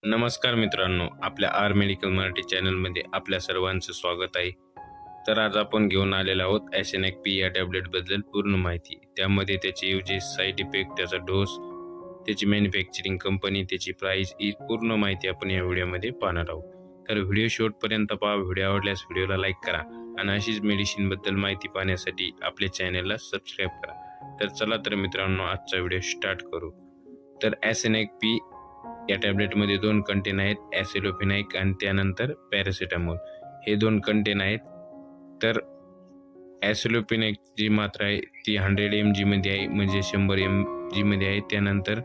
नमस्कार मित्रांनो, आपल्या आर मेडिकल मराठी चॅनलमध्ये आपल्या सर्वांचं स्वागत आहे। तर आज आपण घेऊन आलेलो आहोत एसएनएक-पी या टॅबलेटबद्दल पूर्ण माहिती। त्यामध्ये त्याचे यूजेस, साइड इफेक्ट, त्याचा डोस, त्याची मॅन्युफॅक्चरिंग कंपनी, त्याची प्राइस ही पूर्ण माहिती आपण या व्हिडिओमध्ये पाहणार आहोत। तर व्हिडिओ शेवटपर्यंत पहा। व्हिडिओ आवडल्यास व्हिडिओला लाईक करा आणि अशीच मेडिसिनबद्दल माहिती पाहण्यासाठी आपल्या चॅनलला सबस्क्राईब करा। तर चला तर मित्रांनो, आजचा व्हिडिओ स्टार्ट करू। तर एसएनएक-पी या टॅबलेटमध्ये दोन कंटेन आहेत, ॲसिलोफेनाइक आणि त्यानंतर पॅरासिटामॉल, हे दोन कंटेन आहेत। तर ॲसिलोफेनाइक जी मात्रा आहे ती 100 mg मध्ये आहे, म्हणजे 100 mg मध्ये आहे। त्यानंतर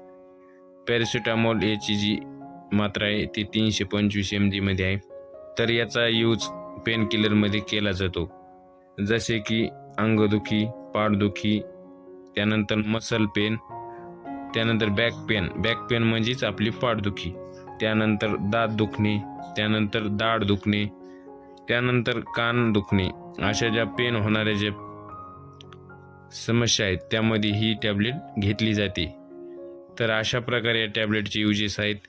पॅरासिटामॉल याची जी मात्रा आहे ती 325 mg मध्ये आहे। तर याचा यूज पेन किलरमध्ये केला जातो, जसे की अंगदुखी, पाठदुखी, त्यानंतर मसल पेन, त्यानंतर बॅक पेन म्हणजेच आपली पाठदुखी, त्यानंतर दात दुखणे, त्यानंतर दाढ दुखणे, त्यानंतर कान दुखणे, अशा ज्या पेन होणाऱ्या ज्या समस्या आहेत त्यामध्ये ही टॅबलेट घेतली जाते। तर अशा प्रकारे या टॅबलेटचे यूजेस आहेत।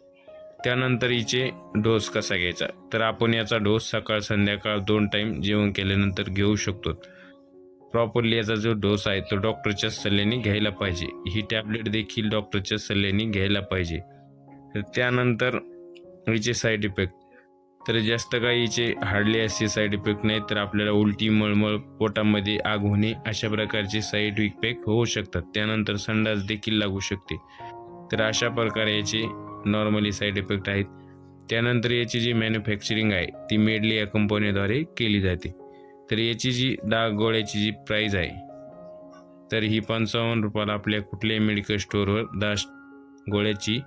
त्यानंतर हिचे डोस कसा घ्यायचा, तर आपण याचा डोस सकाळ संध्याकाळ 2 टाइम जेवण केल्यानंतर घेऊ शकतो। प्रॉपरली याचा जो डोस आहे तो डॉक्टरच्या सल्ल्याने घ्यायला पाहिजे। ही टॅबलेट देखील डॉक्टरच्या सल्ल्याने घ्यायला पाहिजे। तर त्यानंतर हिचे साईड इफेक्ट, तर जास्त काही हिचे हार्डली असे साईड इफेक्ट नाही। तर आपल्याला उलटी, मळमळ, पोटामध्ये आग होणे अशा प्रकारचे साईड इफेक्ट होऊ शकतात। त्यानंतर संडास देखील लागू शकते। तर अशा प्रकारे याचे नॉर्मली साईड इफेक्ट आहेत। त्यानंतर याची जी मॅन्युफॅक्चरिंग आहे ती मेडली या कंपनीद्वारे केली जाते। तर याची जी 10 गोळ्याची जी प्राइस आहे तर ही 55 रुपयाला आपल्या कुठल्याही मेडिकल स्टोअरवर 10 गोळ्याची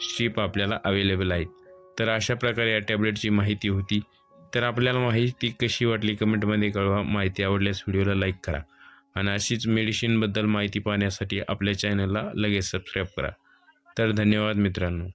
स्ट्रीप आपल्याला अवेलेबल आहे। तर अशा प्रकारे या टॅबलेटची माहिती होती। तर आपल्याला माहिती कशी वाटली कमेंटमध्ये कळवा। माहिती आवडल्यास व्हिडिओला लाईक करा आणि अशीच मेडिसिनबद्दल माहिती पाहण्यासाठी आपल्या चॅनलला लगेच सबस्क्राईब करा। तर धन्यवाद मित्रांनो।